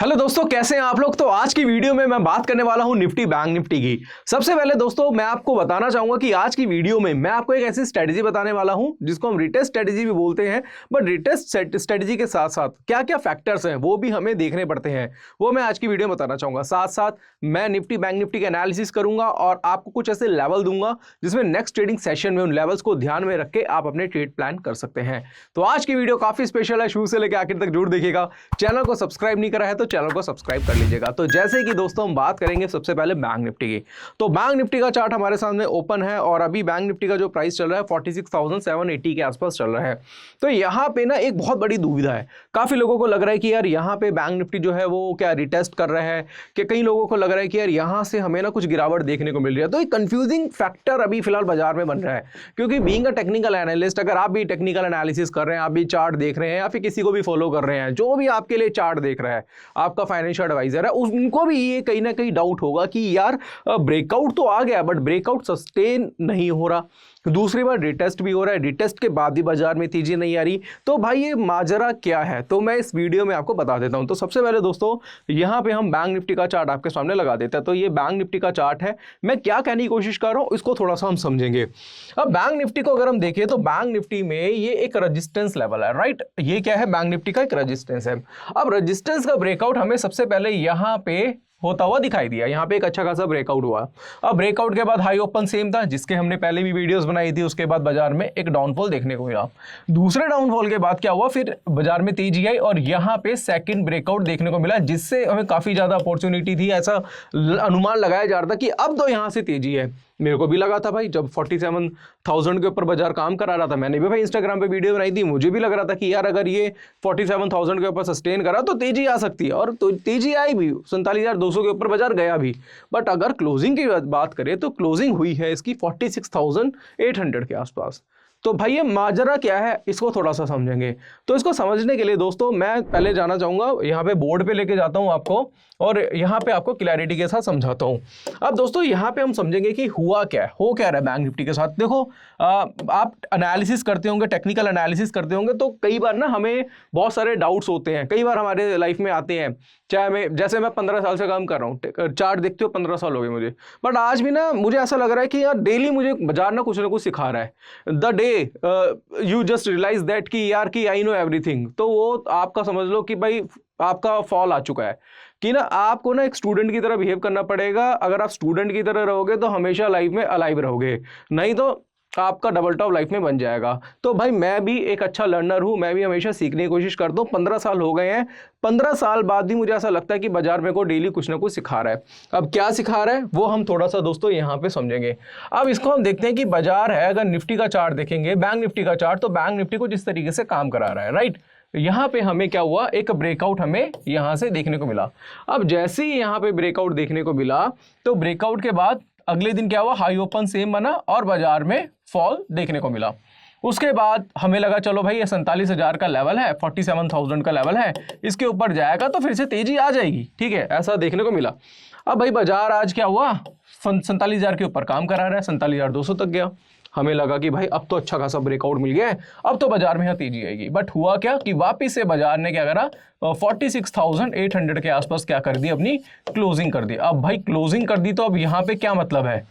Hello दोस्तों, कैसे हैं आप लोग। तो आज की वीडियो में मैं बात करने वाला हूं निफ्टी बैंक निफ्टी की। सबसे पहले दोस्तों मैं आपको बताना चाहूंगा कि आज की वीडियो में मैं आपको एक ऐसी स्ट्रेटजी बताने वाला हूं जिसको हम रिटेस्ट स्ट्रेटजी भी बोलते हैं। बट रिटेस्ट स्ट्रेटजी के साथ साथ क्या क्या फैक्टर्स हैं वो भी हमें देखने पड़ते हैं, वो मैं आज की वीडियो में बताना चाहूंगा। साथ साथ मैं निफ्टी बैंक निफ्टी का एनालिसिस करूंगा और आपको कुछ ऐसे लेवल दूंगा जिसमें नेक्स्ट ट्रेडिंग सेशन में उन लेवल्स को ध्यान में रख के आप अपने ट्रेड प्लान कर सकते हैं। तो आज की वीडियो काफी स्पेशल है, शुरू से लेकर आखिर तक जरूर देखिएगा। चैनल को सब्सक्राइब नहीं करा है तो चैनल को सब्सक्राइब कर लीजिएगा। तो जैसे कि दोस्तों हम बात करेंगे सबसे पहले बैंक निफ्टी की। तो बैंक निफ्टी का चार्ट हमारे सामने ओपन है और अभी बैंक निफ्टी का जो प्राइस चल रहा है 46,780 के आसपास चल रहा है। तो यहां पे ना एक बहुत बड़ी दुविधा है। काफी लोगों को लग रहा है कि यार यहां पे बैंक निफ्टी जो है वो क्या रिटेस्ट कर रहा है, कि कई लोगों को लग रहा है कि यार यहां से हमें ना कुछ गिरावट देखने को मिल रही है। तो एक कंफ्यूजिंग फैक्टर अभी फिलहाल बाजार में बन रहा है, क्योंकि बीइंग अ टेक्निकल एनालिस्ट, अगर आप भी टेक्निकल एनालिसिस कर रहे हैं, आप भी चार्ट देख रहे हैं या फिर किसी को भी फॉलो कर रहे हैं, जो भी आपके लिए चार्ट देख रहा है, आपका फाइनेंशियल एडवाइजर है, उनको भी ये कहीं ना कहीं डाउट होगा कि यार ब्रेकआउट तो आ गया बट ब्रेकआउट सस्टेन नहीं हो रहा। दूसरी बार रिटेस्ट भी हो रहा है, रिटेस्ट के बाद भी बाजार में तेजी नहीं आ रही। तो भाई ये माजरा क्या है, तो मैं इस वीडियो में आपको बता देता हूं। तो सबसे पहले दोस्तों यहां पे हम बैंक निफ्टी का चार्ट आपके सामने लगा देते हैं। तो ये बैंक निफ्टी का चार्ट है। मैं क्या कहने की कोशिश कर रहा हूं इसको थोड़ा सा हम समझेंगे। अब बैंक निफ्टी को अगर हम देखें तो बैंक निफ्टी में ये एक रेजिस्टेंस लेवल है, राइट। ये क्या है, बैंक निफ्टी का एक रेजिस्टेंस है। अब रेजिस्टेंस का ब्रेकआउट हमें सबसे पहले यहां पे होता हुआ दिखाई दिया। यहाँ पे एक अच्छा खासा ब्रेकआउट हुआ। अब ब्रेकआउट के बाद हाई ओपन सेम था, जिसके हमने पहले भी वीडियोस बनाई थी। उसके बाद बाजार में एक डाउनफॉल देखने को मिला। दूसरे डाउनफॉल के बाद क्या हुआ, फिर बाजार में तेजी आई और यहाँ पे सेकंड ब्रेकआउट देखने को मिला, जिससे हमें काफी ज्यादा अपॉर्चुनिटी थी। ऐसा अनुमान लगाया जा रहा था कि अब तो यहाँ से तेजी है। मेरे को भी लगा था भाई, जब 47,000 के ऊपर बाजार काम करा रहा था, मैंने भी भाई इंस्टाग्राम पे वीडियो बनाई थी, मुझे भी लग रहा था कि यार अगर ये 47,000 के ऊपर सस्टेन करा तो तेजी आ सकती है। और तो तेजी आई भी, 47,200 के ऊपर बाजार गया भी। बट अगर क्लोजिंग की बात करें तो क्लोजिंग हुई है इसकी 46,800 के आसपास। तो भाई ये माजरा क्या है, इसको थोड़ा सा समझेंगे। तो इसको समझने के लिए दोस्तों मैं पहले जाना चाहूंगा, यहाँ पे बोर्ड पे लेके जाता हूँ आपको और यहाँ पे आपको क्लैरिटी के साथ समझाता हूँ। अब दोस्तों यहाँ पे हम समझेंगे कि हुआ क्या है, हो क्या रहा है बैंक निफ्टी के साथ। देखो आप एनालिसिस करते होंगे, टेक्निकल एनालिसिस करते होंगे, तो कई बार ना हमें बहुत सारे डाउट्स होते हैं, कई बार हमारे लाइफ में आते हैं। चाहे मैं 15 साल से काम कर रहा हूँ, चार्ट देखते हो 15 साल हो गए मुझे, बट आज भी ना मुझे ऐसा लग रहा है कि यार डेली मुझे बाजार ना कुछ सिखा रहा है। The day you just realize that कि यार कि आई नो एवरीथिंग, तो वो आपका समझ लो कि भाई आपका फॉल आ चुका है कि ना आपको ना एक स्टूडेंट की तरह बिहेव करना पड़ेगा। अगर आप स्टूडेंट की तरह रहोगे तो हमेशा लाइफ में अलाइव रहोगे, नहीं तो आपका डबल टॉप लाइफ में बन जाएगा। तो भाई मैं भी एक अच्छा लर्नर हूं, मैं भी हमेशा सीखने की कोशिश करता हूं। 15 साल हो गए हैं, 15 साल बाद भी मुझे ऐसा लगता है कि बाजार मेरे को डेली कुछ ना कुछ सिखा रहा है। अब क्या सिखा रहा है वो हम थोड़ा सा दोस्तों यहाँ पे समझेंगे। अब इसको हम देखते हैं कि बाजार है, अगर निफ्टी का चार्ट देखेंगे, बैंक निफ्टी का चार्ट, तो बैंक निफ्टी को जिस तरीके से काम करा रहा है, राइट। यहां पे हमें क्या हुआ, एक ब्रेकआउट हमें यहां से देखने को मिला। अब जैसे ही यहां पे ब्रेकआउट देखने को मिला तो ब्रेकआउट के बाद अगले दिन क्या हुआ, हाई ओपन सेम बना और बाजार में फॉल देखने को मिला। उसके बाद हमें लगा चलो भाई ये 47,000 का लेवल है, 47,000 का लेवल है, इसके ऊपर जाएगा तो फिर से तेजी आ जाएगी, ठीक है, ऐसा देखने को मिला। अब भाई बाजार आज क्या हुआ, 47,000 के ऊपर काम करा रहा है, 47,200 तक गया। हमें लगा कि भाई अब तो अच्छा खासा ब्रेकआउट मिल गया है, अब तो बाजार में यहाँ तेजी आएगी। बट हुआ क्या कि वापिस से बाजार ने क्या करा, 46,800 के आसपास क्या कर दी, अपनी क्लोजिंग कर दी। अब भाई क्लोजिंग कर दी तो अब यहाँ पे क्या मतलब है,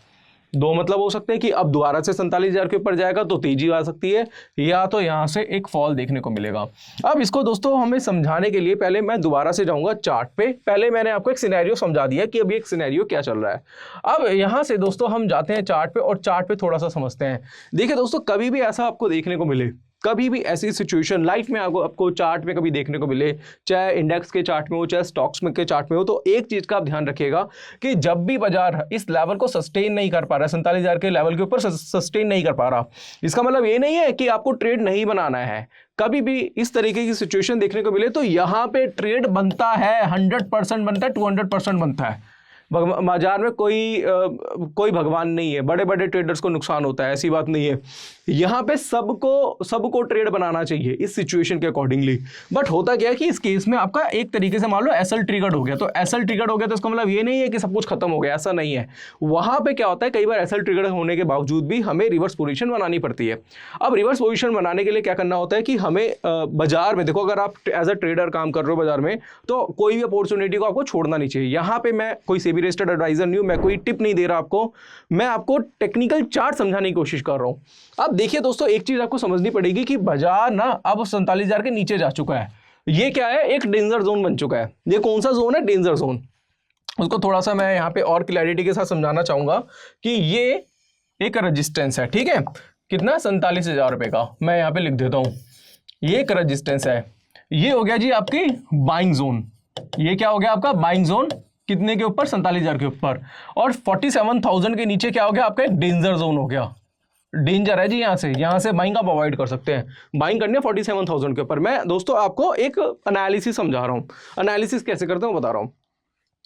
दो मतलब हो सकते हैं कि अब दोबारा से 47,000 के ऊपर जाएगा तो तेजी आ सकती है, या तो यहां से एक फॉल देखने को मिलेगा। अब इसको दोस्तों हमें समझाने के लिए पहले मैं दोबारा से जाऊंगा चार्ट पे। पहले मैंने आपको एक सिनेरियो समझा दिया कि अभी एक सिनेरियो क्या चल रहा है। अब यहां से दोस्तों हम जाते हैं चार्ट पे और चार्ट पे थोड़ा सा समझते हैं। देखिए दोस्तों, कभी भी ऐसा आपको देखने को मिले, कभी भी ऐसी सिचुएशन लाइफ में आपको चार्ट में कभी देखने को मिले, चाहे इंडेक्स के चार्ट में हो, चाहे स्टॉक्स में के चार्ट में हो, तो एक चीज का आप ध्यान रखिएगा कि जब भी बाजार इस लेवल को सस्टेन नहीं कर पा रहा है, 47,000 के लेवल के ऊपर सस्टेन नहीं कर पा रहा, इसका मतलब ये नहीं है कि आपको ट्रेड नहीं बनाना है। कभी भी इस तरीके की सिचुएशन देखने को मिले तो यहां पे ट्रेड बनता है, 100% बनता है, 200% बनता है। बाजार में कोई भगवान नहीं है, बड़े बड़े ट्रेडर्स को नुकसान होता है, ऐसी बात नहीं है। यहाँ पे सबको ट्रेड बनाना चाहिए इस सिचुएशन के अकॉर्डिंगली। बट होता क्या है कि इस केस में आपका एक तरीके से मान लो एसएल ट्रिगर्ड हो गया, तो एसएल ट्रिगर्ड हो गया तो इसका मतलब ये नहीं है कि सब कुछ खत्म हो गया, ऐसा नहीं है। वहां पे क्या होता है, कई बार एसएल ट्रिगर्ड होने के बावजूद भी हमें रिवर्स पोजीशन बनानी पड़ती है। अब रिवर्स पोजीशन बनाने के लिए क्या करना होता है कि हमें बाजार में देखो, अगर आप एज अ ट्रेडर काम कर रहे हो बाजार में, तो कोई भी अपॉर्चुनिटी को आपको छोड़ना नहीं चाहिए। यहाँ पे मैं कोई सेबी रजिस्टर्ड एडवाइजर नहीं हूं, मैं कोई टिप नहीं दे रहा आपको, मैं आपको टेक्निकल चार्ट समझाने की कोशिश कर रहा हूं। अब देखिए दोस्तों, एक चीज आपको समझनी पड़ेगी कि बाजार ना अब 47,000 के नीचे जा चुका है। ये क्या है, एक डेंजर जोन बन चुका है। ये कौन सा जोन है, डेंजर जोन। उसको थोड़ा सा मैं यहाँ पे और क्लैरिटी के साथ समझाना चाहूंगा कि ये एक रेजिस्टेंस है, ठीक है, कितना, 47,000 रुपए का। मैं यहाँ पे लिख देता हूं, ये एक रेजिस्टेंस है। ये हो गया जी आपकी बाइंग जोन। ये क्या हो गया आपका बाइंग जोन, कितने के ऊपर, 47,000 के ऊपर। और 47,000 के नीचे क्या हो गया आपका, एक डेंजर जोन हो गया। डेंजर है जी, यहां से बाइंग आप अवॉइड कर सकते हैं। बाइंग करनी है 47,000 के ऊपर। मैं दोस्तों आपको एक एनालिसिस समझा रहा हूं। एनालिसिस कैसे करते हैं बता रहा हूं।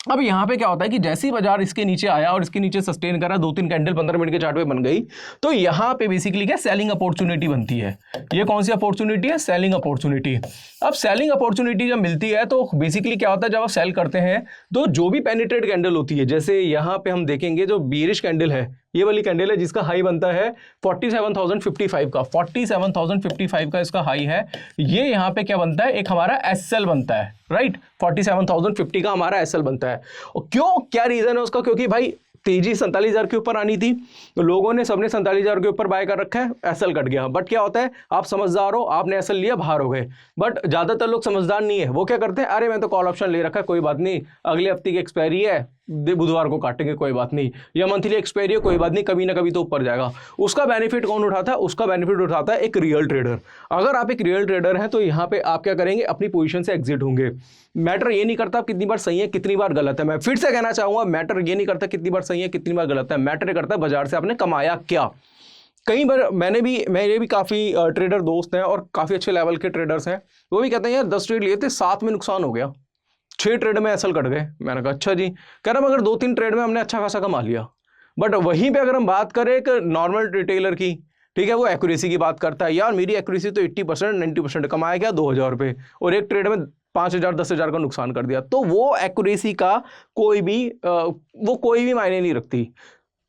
अब यहाँ पे क्या होता है कि जैसे ही बाजार इसके नीचे आया और इसके नीचे सस्टेन करा, 2-3 कैंडल 15 मिनट के चार्ट पे बन गई, तो यहाँ पे बेसिकली क्या सेलिंग अपॉर्चुनिटी बनती है। ये कौन सी अपॉर्चुनिटी है, सेलिंग अपॉर्चुनिटी। अब सेलिंग अपॉर्चुनिटी जब मिलती है तो बेसिकली क्या होता है, जब आप सेल करते हैं तो जो भी पेनिट्रेट कैंडल होती है, जैसे यहाँ पे हम देखेंगे जो बेरिश कैंडल है, ये वाली कैंडल है जिसका हाई बनता है 47,055 का, 47,055 का इसका हाई है। ये यहाँ पे क्या बनता है, एक हमारा एसएल बनता है, राइट, 47,050 का हमारा एसएल बनता है। और क्यों, क्या रीजन है उसका, क्योंकि भाई तेजी 47,000 के ऊपर आनी थी, तो लोगों ने सबने 47,000 के ऊपर बाय कर रखा है, एसएल कट गया। बट क्या होता है, आप समझदार हो, आपने एसएल लिया, बाहर हो गए। बट ज्यादातर लोग समझदार नहीं है, वो क्या करते हैं, अरे मैं तो कॉल ऑप्शन ले रखा है, कोई बात नहीं, अगले हफ्ते की एक्सपायरी है, बुधवार को काटेंगे, कोई बात नहीं, या मंथली एक्सपायरी है, कोई बात नहीं, कभी ना कभी तो ऊपर जाएगा। उसका बेनिफिट कौन उठाता है, उसका बेनिफिट उठाता है एक रियल ट्रेडर। अगर आप एक रियल ट्रेडर हैं तो यहाँ पे आप क्या करेंगे, अपनी पोजीशन से एग्जिट होंगे। मैटर ये नहीं करता कितनी बार सही है कितनी बार गलत है, मैं फिर से कहना चाहूंगा, मैटर ये नहीं करता कितनी बार सही है कितनी बार गलत है, मैटर करता है बाजार से आपने कमाया क्या। कई बार मेरे भी काफ़ी ट्रेडर दोस्त हैं और काफ़ी अच्छे लेवल के ट्रेडर्स हैं, वो भी कहते हैं यार 10 ट्रेड लिए थे, 7 में नुकसान हो गया, 6 ट्रेड में एसएल कट गए। मैंने कहा अच्छा जी, कह रहा मगर 2-3 ट्रेड में हमने अच्छा खासा कमा लिया। बट वहीं पे अगर हम बात करें एक नॉर्मल रिटेलर की, ठीक है, वो एक्यूरेसी की बात करता है, यार मेरी एक्यूरेसी तो 80% 90%, कमाया क्या 2,000 रुपये, और एक ट्रेड में 5,000 10,000 का नुकसान कर दिया। तो वो एक्यूरेसी का कोई भी मायने नहीं रखती।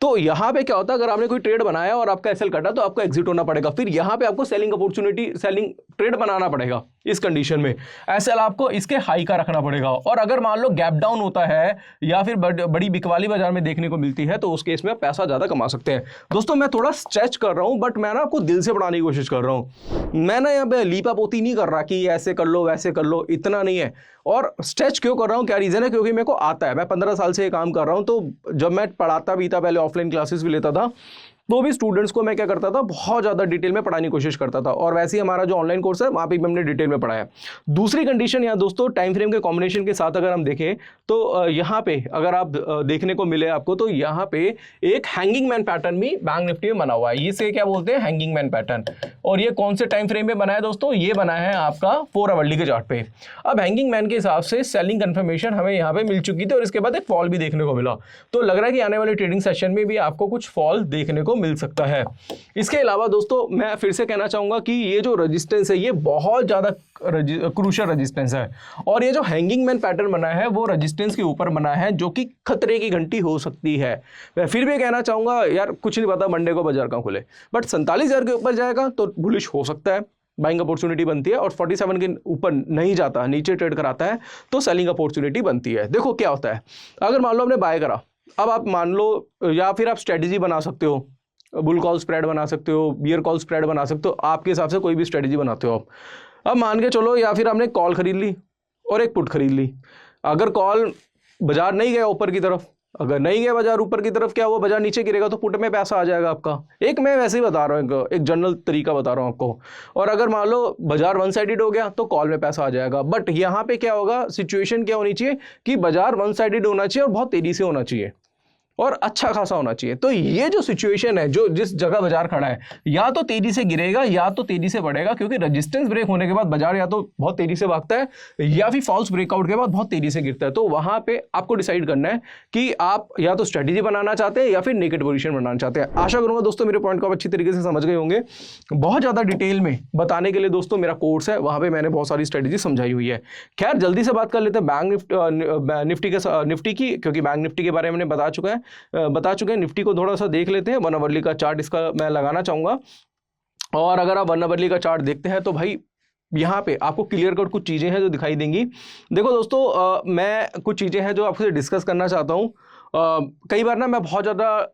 तो यहाँ पे क्या होता है, अगर आपने कोई ट्रेड बनाया और आपका एसएल कटा तो आपको एग्जिट होना पड़ेगा, फिर यहाँ पे आपको सेलिंग अपॉर्चुनिटी, सेलिंग ट्रेड बनाना पड़ेगा। इस कंडीशन में एसएल आपको इसके हाई का रखना पड़ेगा। और अगर मान लो गैप डाउन होता है या फिर बड़ी बिकवाली बाजार में देखने को मिलती है, तो उस केस में आप पैसा ज्यादा कमा सकते हैं। दोस्तों मैं थोड़ा स्ट्रेच कर रहा हूं, बट मैं ना आपको दिल से पढ़ाने की कोशिश कर रहा हूं। मैं ना यहाँ पे लीपा पोती नहीं कर रहा कि ऐसे कर लो वैसे कर लो, इतना नहीं है। और स्ट्रेच क्यों कर रहा हूँ, क्या रीजन है, क्योंकि मेरे को आता है, मैं 15 साल से ये काम कर रहा हूँ। तो जब मैं पढ़ाता भी था, पहले ऑफलाइन क्लासेस भी लेता था, तो भी स्टूडेंट्स को मैं क्या करता था, बहुत ज़्यादा डिटेल में पढ़ाने की कोशिश करता था। और वैसे ही हमारा जो ऑनलाइन कोर्स है वहाँ पे भी हमने डिटेल में पढ़ाया। दूसरी कंडीशन यहाँ दोस्तों, टाइम फ्रेम के कॉम्बिनेशन के साथ अगर हम देखें तो यहाँ पे अगर आप देखने को मिले आपको, तो यहाँ पे एक हैंगिंग मैन पैटर्न भी बैंक निफ्टी में बना हुआ है। इसे क्या बोलते हैं, हैंगिंग मैन पैटर्न। और ये कौन से टाइम फ्रेम में बना है दोस्तों, ये बना है आपका 4 आवर्ली के चार्ट पे। अब हैंगिंग मैन के हिसाब से सेलिंग कंफर्मेशन हमें यहाँ पे मिल चुकी थी और इसके बाद एक फॉल भी देखने को मिला। तो लग रहा है कि आने वाले ट्रेडिंग सेशन में भी आपको कुछ फॉल देखने को मिल सकता है। इसके अलावा दोस्तों मैं फिर से कहना चाहूंगा कि ये जो रेजिस्टेंस है ये बहुत ज्यादा क्रूशियल रेजिस्टेंस है। और ये जो हैंगिंग मैन पैटर्न बना है वो रेजिस्टेंस के ऊपर बना है, जो कि खतरे की घंटी हो सकती है। मैं फिर भी कहना चाहूंगा यार, कुछ नहीं पता मंडे को बाजार कहां खुले, बट 47,000 के ऊपर जाएगा तो बुलिश हो सकता है, बाइंग अपॉर्चुनिटी बनती है। और 47 के ऊपर नहीं जाता, नीचे ट्रेड कराता है, तो सेलिंग अपॉर्चुनिटी बनती है। देखो क्या होता है, अगर मान लो आपने बाय करा, अब आप मान लो, या फिर आप स्ट्रेटेजी बना सकते हो, बुल कॉल स्प्रेड बना सकते हो, बियर कॉल स्प्रेड बना सकते हो, आपके हिसाब से कोई भी स्ट्रेटेजी बनाते हो आप। अब मान के चलो, या फिर आपने कॉल खरीद ली और एक पुट खरीद ली। अगर कॉल बाजार नहीं गया ऊपर की तरफ, अगर नहीं गया बाजार ऊपर की तरफ, क्या वो बाजार नीचे गिरेगा तो पुट में पैसा आ जाएगा आपका। एक मैं वैसे ही बता रहा हूँ, एक जनरल तरीका बता रहा हूँ आपको। और अगर मान लो बाजार वन साइडेड हो गया तो कॉल में पैसा आ जाएगा। बट यहाँ पे क्या होगा, सिचुएशन क्या होनी चाहिए कि बाजार वन साइडेड होना चाहिए और बहुत तेजी से होना चाहिए। और अच्छा खासा होना चाहिए। तो ये जो सिचुएशन है, जो जिस जगह बाजार खड़ा है, या तो तेजी से गिरेगा या तो तेजी से बढ़ेगा, क्योंकि रेजिस्टेंस ब्रेक होने के बाद बाजार या तो बहुत तेजी से भागता है या फिर फॉल्स ब्रेकआउट के बाद बहुत तेजी से गिरता है। तो वहां पे आपको डिसाइड करना है कि आप या तो स्ट्रेटेजी बनाना चाहते हैं या फिर नेगेटिव पोजीशन बनाना चाहते हैं। आशा करूंगा दोस्तों मेरे पॉइंट को आप अच्छी तरीके से समझ गए होंगे। बहुत ज्यादा डिटेल में बताने के लिए दोस्तों मेरा कोर्स है, वहां पे मैंने बहुत सारी स्ट्रेटेजी समझाई हुई है। खैर जल्दी से बात कर लेते हैं बैंक निफ्टी की, क्योंकि बैंक निफ्टी के बारे में मैंने बता चुके हैं। निफ्टी को थोड़ा सा देख लेते हैं। 1 आवरली का चार्ट इसका मैं लगाना चाहूंगा, और अगर आप 1 आवरली का चार्ट देखते हैं तो भाई यहाँ पे आपको क्लियर कट कुछ चीजें हैं जो दिखाई देंगी। देखो दोस्तों, मैं कुछ चीजें हैं जो आपसे डिस्कस करना चाहता हूँ। कई बार ना मैं बहुत ज़्यादा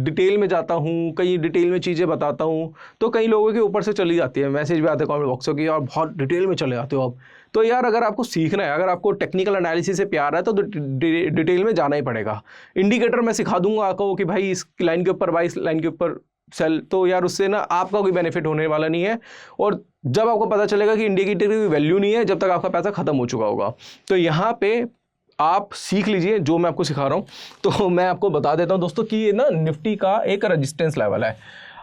डिटेल में जाता हूँ, कई डिटेल में चीज़ें बताता हूँ, तो कई लोगों के ऊपर से चली जाती है, मैसेज भी आते हैं कमेंट बॉक्स की, और बहुत डिटेल में चले जाते हो आप। तो यार अगर आपको सीखना है, अगर आपको टेक्निकल एनालिसिस से प्यार है तो डिटेल में जाना ही पड़ेगा। इंडिकेटर मैं सिखा दूंगा आपको कि भाई इस लाइन के ऊपर बाई, इस लाइन के ऊपर सेल, तो यार उससे ना आपका कोई बेनिफिट होने वाला नहीं है। और जब आपको पता चलेगा कि इंडिकेटर की वैल्यू नहीं है जब तक आपका पैसा खत्म हो चुका होगा। तो यहाँ पे आप सीख लीजिए जो मैं आपको सिखा रहा हूँ। तो मैं आपको बता देता हूँ दोस्तों कि ये ना निफ्टी का एक रेजिस्टेंस लेवल है।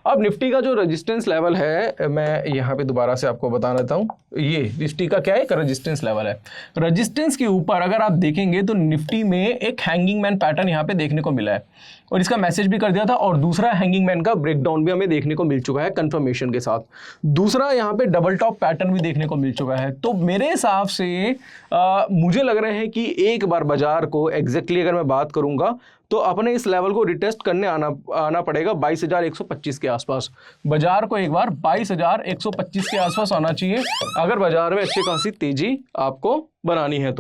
अब निफ्टी का जो रेजिस्टेंस लेवल है, मैं यहाँ पे दोबारा से आपको बता देता हूँ। ये निफ्टी का क्या है, एक रेजिस्टेंस लेवल है। रेजिस्टेंस के ऊपर अगर आप देखेंगे तो निफ्टी में एक हैंगिंग मैन पैटर्न यहाँ पे देखने को मिला है, और इसका मैसेज भी कर दिया था, और दूसरा हैंगिंग मैन का ब्रेकडाउन भी हमें देखने को मिल चुका है कंफर्मेशन के साथ। दूसरा यहाँ पे डबल टॉप पैटर्न भी देखने को मिल चुका है। तो मेरे हिसाब से मुझे लग रहा है कि एक बार बाजार को एग्जैक्टली अगर मैं बात करूंगा तो अपने इस लेवल को रिटेस्ट करने आना पड़ेगा 22,125 के आसपास। बाजार को एक बार 22,125 के आसपास आना चाहिए अगर बाजार में अच्छी खासी तेजी आपको बनानी है।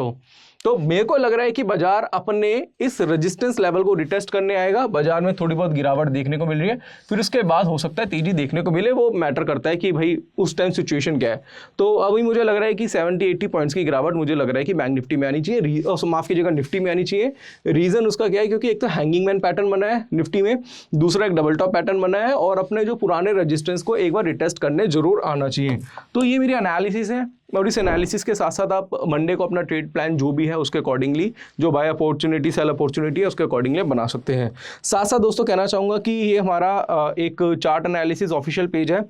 तो मेरे को लग रहा है कि बाजार अपने इस रेजिस्टेंस लेवल को रिटेस्ट करने आएगा। बाजार में थोड़ी बहुत गिरावट देखने को मिल रही है, फिर उसके बाद हो सकता है तेजी देखने को मिले। वो मैटर करता है कि भाई उस टाइम सिचुएशन क्या है। तो अभी मुझे लग रहा है कि 70-80 पॉइंट्स की गिरावट मुझे लग रहा है कि बैंक निफ्टी में आनी चाहिए, माफ कीजिएगा निफ्टी में आनी चाहिए। रीजन उसका क्या है, क्योंकि एक तो हैंगिंग मैन पैटर्न बना है निफ्टी में, दूसरा एक डबल टॉप पैटर्न बना है, और अपने जो पुराने रेजिस्टेंस को एक बार रिटेस्ट करने जरूर आना चाहिए। तो ये मेरी एनालिसिस है, और इस एनालिसिस के साथ साथ आप मंडे को अपना ट्रेड प्लान जो भी है उसके अकॉर्डिंगली, जो बाय अपॉर्चुनिटी सेल अपॉर्चुनिटी है उसके अकॉर्डिंगली बना सकते हैं। साथ साथ दोस्तों कहना चाहूँगा कि ये हमारा एक चार्ट एनालिसिस ऑफिशियल पेज है,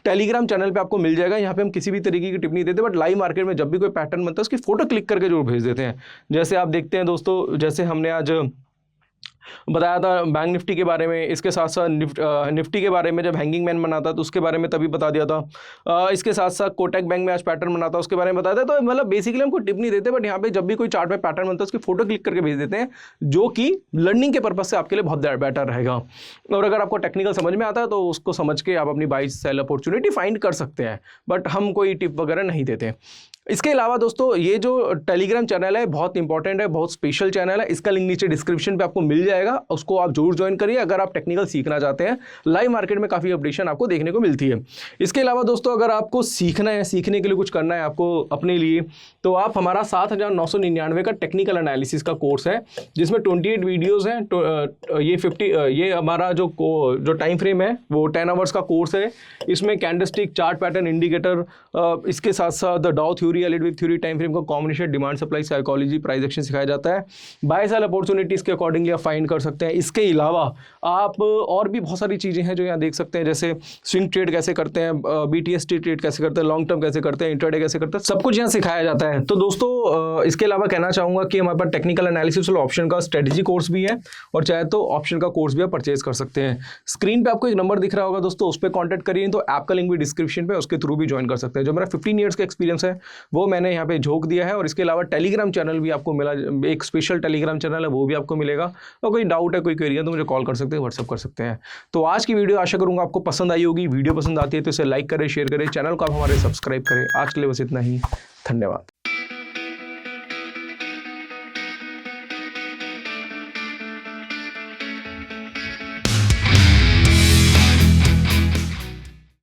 टेलीग्राम चैनल पे आपको मिल जाएगा। यहाँ पे हम किसी भी तरीके की टिप्पणी देते हैं, बट लाइव मार्केट में जब भी कोई पैटर्न बनता है उसकी फोटो क्लिक करके जरूर भेज देते हैं। जैसे आप देखते हैं दोस्तों, जैसे हमने आज बताया था बैंक निफ्टी के बारे में, इसके साथ साथ निफ्टी के बारे में जब हैंगिंग मैन बना था तो उसके बारे में तभी बता दिया था। इसके साथ साथ कोटक बैंक में आज पैटर्न बना था उसके बारे में बताया था। तो मतलब बेसिकली हमको टिप नहीं देते, बट यहाँ पे जब भी कोई चार्ट में पैटर्न बनता है उसकी फोटो क्लिक करके भेज देते हैं, जो कि लर्निंग के पर्पज से आपके लिए बहुत बेटर रहेगा। और अगर आपको टेक्निकल समझ में आता है तो उसको समझ के आप अपनी बाई सेल अपॉर्चुनिटी फाइंड कर सकते हैं, बट हम कोई टिप वगैरह नहीं देते। इसके अलावा दोस्तों ये जो टेलीग्राम चैनल है बहुत इंपॉर्टेंट है, बहुत स्पेशल चैनल है, इसका लिंक नीचे डिस्क्रिप्शन पे आपको मिल जाएगा, उसको आप जरूर ज्वाइन करिए अगर आप टेक्निकल सीखना चाहते हैं। लाइव मार्केट में काफ़ी अपडेशन आपको देखने को मिलती है। इसके अलावा दोस्तों अगर आपको सीखना है, सीखने के लिए कुछ करना है आपको अपने लिए, तो आप हमारा 7,999 का टेक्निकल एनालिसिस का कोर्स है, जिसमें 28 वीडियोज़ हैं। ये हमारा जो टाइम फ्रेम है वो 10 आवर्स का कोर्स है। इसमें कैंडलस्टिक, चार्ट पैटर्न, इंडिकेटर, इसके साथ साथ the Dow theory, LED with theory, time frame का combination, demand supply, psychology, price action सिखाया जाता है। बाय सेल अपॉर्चुनिटीज के अकॉर्डिंगली आप फाइंड कर सकते हैं। इसके अलावा आप और भी बहुत सारी चीज़ें हैं जो यहाँ देख सकते हैं, जैसे स्विंग ट्रेड कैसे करते हैं, BTST ट्रेड कैसे करते हैं, लॉन्ग टर्म कैसे करते हैं, इंट्राडे कैसे करते हैं, सब कुछ यहाँ सिखाया जाता है। तो दोस्तों इसके अलावा कहना चाहूँगा कि हमारे पास टेक्निकल एनालिसिस वाला ऑप्शन का स्ट्रेटेजी कोर्स भी है, और चाहे तो ऑप्शन का कोर्स भी आप परचेज कर सकते हैं। स्क्रीन पे आपको एक नंबर दिख रहा होगा दोस्तों, उस पर कॉन्टैक्ट करिए, तो ऐप का लिंक भी डिस्क्रिप्शन पे, उसके थ्रू भी ज्वाइन कर सकते हैं। जो मेरा 15 ईयर्स का एक्सपीरियंस है वो मैंने यहाँ पे झोंक दिया है। और इसके अलावा टेलीग्राम चैनल भी आपको मिला, एक स्पेशल टेलीग्राम चैनल है, वो भी आपको मिलेगा। और कोई डाउट है, कोई क्वेरी है तो मुझे कॉल कर सकते हैं, व्हाट्सअप कर सकते हैं। तो आज की वीडियो आशा करूंगा आपको पसंद आई होगी। वीडियो पसंद आती है तो इसे लाइक करें, शेयर करें, चैनल को आप हमारे सब्सक्राइब करें। आज के लिए बस इतना ही, धन्यवाद।